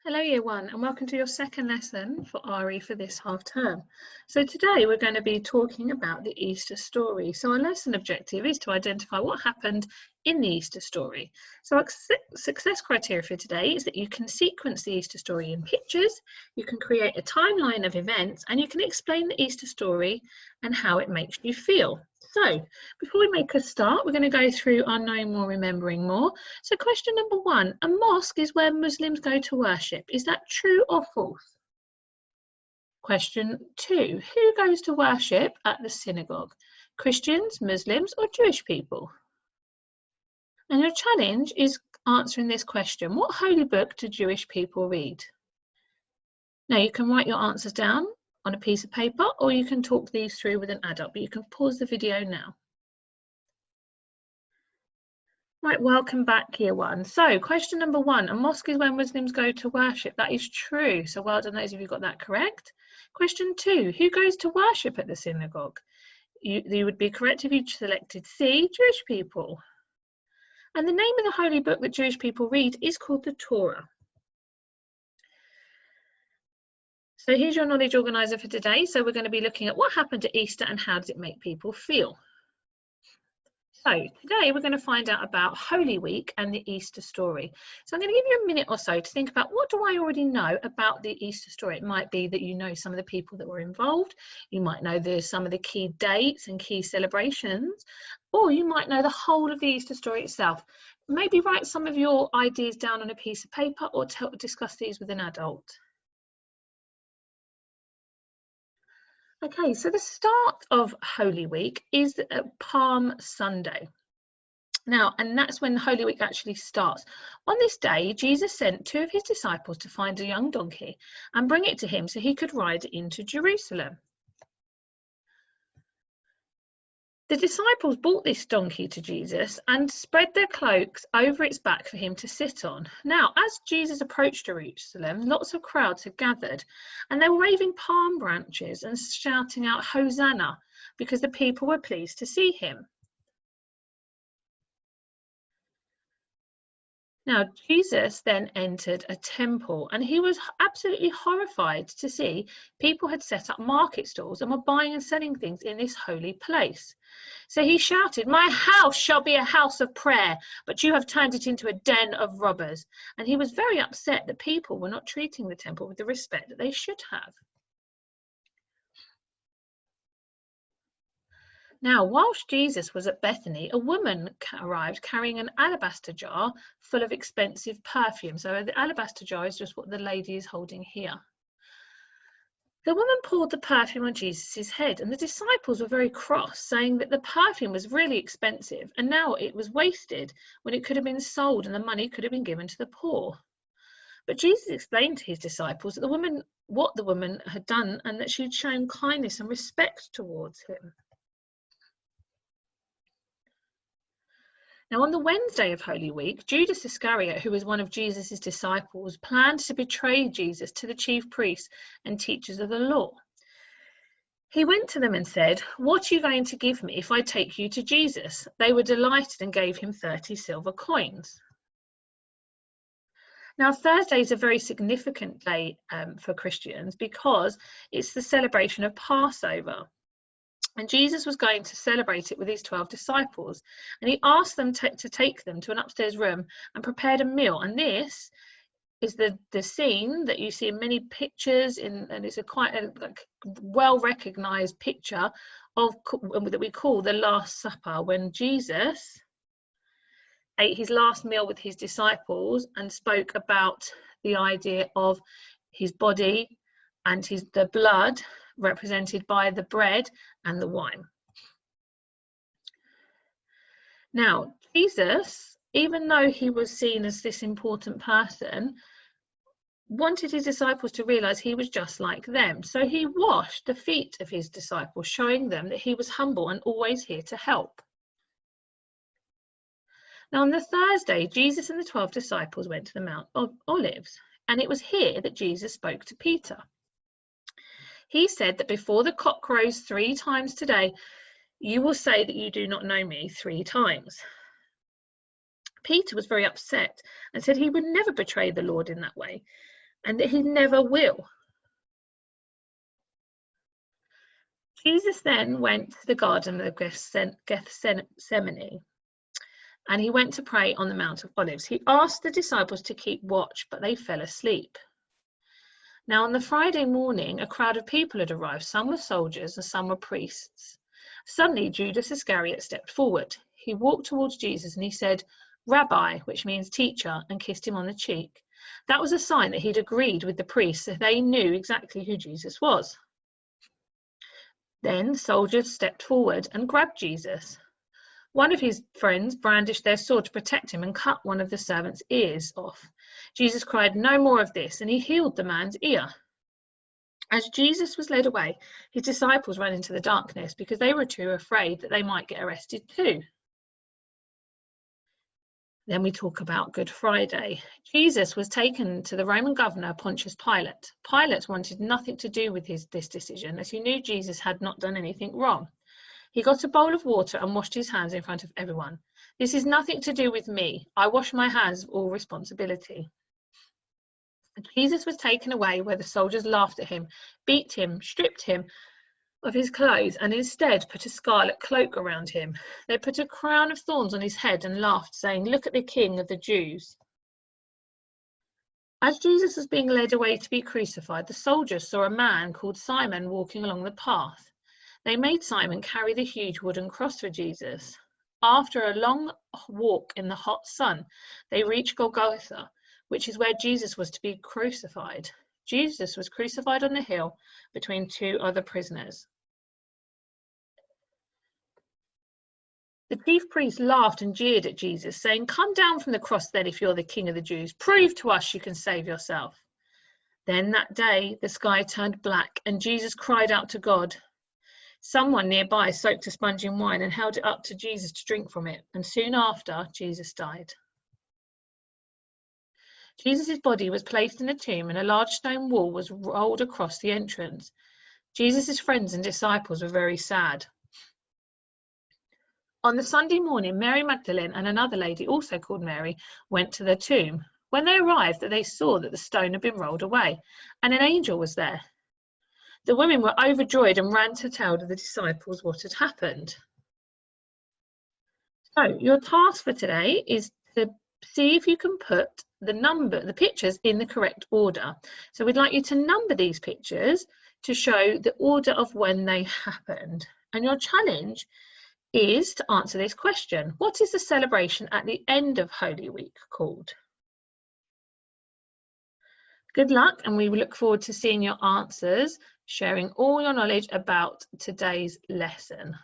Hello Year 1 and welcome to your second lesson for RE for this half term. So today we're going to be talking about the Easter story. So our lesson objective is to identify what happened in the Easter story. So our success criteria for today is that you can sequence the Easter story in pictures, you can create a timeline of events, and you can explain the Easter story and how it makes you feel. So before we make a start, we're going to go through our knowing more, remembering more. So question number 1, a mosque is where Muslims go to worship. Is that true or false? Question 2, who goes to worship at the synagogue? Christians, Muslims, or Jewish people? And your challenge is answering this question. What holy book do Jewish people read? Now you can write your answers down on a piece of paper, or you can talk these through with an adult, but you can pause the video now. Right, welcome back Year 1. So question number 1, a mosque is where Muslims go to worship. That is true, so well done those of you who got that correct. Question 2, who goes to worship at the synagogue? You would be correct if you selected C, Jewish people. And the name of the holy book that Jewish people read is called the Torah. So here's your knowledge organizer for today. So we're going to be looking at what happened at Easter and how does it make people feel. So today we're going to find out about Holy Week and the Easter story. So I'm going to give you a minute or so to think about what do I already know about the Easter story. It might be that you know some of the people that were involved. You might know some of the key dates and key celebrations, or you might know the whole of the Easter story itself. Maybe write some of your ideas down on a piece of paper or discuss these with an adult. Okay, so the start of Holy Week is Palm Sunday. Now, and that's when Holy Week actually starts. On this day, Jesus sent 2 of his disciples to find a young donkey and bring it to him so he could ride into Jerusalem. The disciples brought this donkey to Jesus and spread their cloaks over its back for him to sit on. Now, as Jesus approached Jerusalem, lots of crowds had gathered and they were waving palm branches and shouting out Hosanna because the people were pleased to see him. Now, Jesus then entered a temple and he was absolutely horrified to see people had set up market stalls and were buying and selling things in this holy place. So he shouted, "My house shall be a house of prayer, but you have turned it into a den of robbers." And he was very upset that people were not treating the temple with the respect that they should have. Now, whilst Jesus was at Bethany, a woman arrived carrying an alabaster jar full of expensive perfume. So the alabaster jar is just what the lady is holding here. The woman poured the perfume on Jesus' head, and the disciples were very cross, saying that the perfume was really expensive and now it was wasted when it could have been sold and the money could have been given to the poor. But Jesus explained to his disciples that what the woman had done and that she had shown kindness and respect towards him. Now, on the Wednesday of Holy Week, Judas Iscariot, who was one of Jesus' disciples, planned to betray Jesus to the chief priests and teachers of the law. He went to them and said, "What are you going to give me if I take you to Jesus?" They were delighted and gave him 30 silver coins. Now, Thursday is a very significant day for Christians because it's the celebration of Passover. And Jesus was going to celebrate it with his 12 disciples. And he asked them to take them to an upstairs room and prepared a meal. And this is the scene that you see in many pictures, and it's quite a well-recognized picture of that we call the Last Supper, when Jesus ate his last meal with his disciples and spoke about the idea of his body and the blood represented by the bread and the wine. Now, Jesus, even though he was seen as this important person, wanted his disciples to realize he was just like them. So he washed the feet of his disciples, showing them that he was humble and always here to help. Now, on the Thursday, Jesus and the 12 disciples went to the Mount of Olives, and it was here that Jesus spoke to Peter. He said that before the cock crows 3 times today, you will say that you do not know me 3 times. Peter was very upset and said he would never betray the Lord in that way. and that he never will. Jesus then went to the Garden of Gethsemane, and he went to pray on the Mount of Olives. He asked the disciples to keep watch, but they fell asleep. Now on the Friday morning, a crowd of people had arrived. Some were soldiers and some were priests. Suddenly, Judas Iscariot stepped forward. He walked towards Jesus and he said, "Rabbi," which means teacher, and kissed him on the cheek. That was a sign that he'd agreed with the priests, so they knew exactly who Jesus was. Then soldiers stepped forward and grabbed Jesus. One of his friends brandished their sword to protect him and cut one of the servant's ears off. Jesus cried, "No more of this," and he healed the man's ear. As Jesus was led away, his disciples ran into the darkness because they were too afraid that they might get arrested too. Then we talk about Good Friday. Jesus was taken to the Roman governor Pontius Pilate. Pilate wanted nothing to do with this decision, as he knew Jesus had not done anything wrong. He got a bowl of water and washed his hands in front of everyone. "This is nothing to do with me. I wash my hands of all responsibility." Jesus was taken away where the soldiers laughed at him, beat him, stripped him of his clothes, and instead put a scarlet cloak around him. They put a crown of thorns on his head and laughed, saying, "Look at the King of the Jews." As Jesus was being led away to be crucified, the soldiers saw a man called Simon walking along the path. They made Simon carry the huge wooden cross for Jesus. After a long walk in the hot sun, they reached Golgotha, which is where Jesus was to be crucified. Jesus was crucified on the hill between two other prisoners. The chief priests laughed and jeered at Jesus, saying, "Come down from the cross then if you're the King of the Jews. Prove to us you can save yourself." Then that day the sky turned black and Jesus cried out to God. Someone nearby soaked a sponge in wine and held it up to Jesus to drink from it, and soon after Jesus died. Jesus' body was placed in a tomb and a large stone wall was rolled across the entrance. Jesus' friends and disciples were very sad. On the Sunday morning, Mary Magdalene and another lady, also called Mary, went to the tomb. When they arrived, they saw that the stone had been rolled away, and an angel was there. The women were overjoyed and ran to tell the disciples what had happened. So your task for today is to see if you can put the pictures in the correct order. So we'd like you to number these pictures to show the order of when they happened. And your challenge is to answer this question. What is the celebration at the end of Holy Week called? Good luck, and we look forward to seeing your answers, sharing all your knowledge about today's lesson.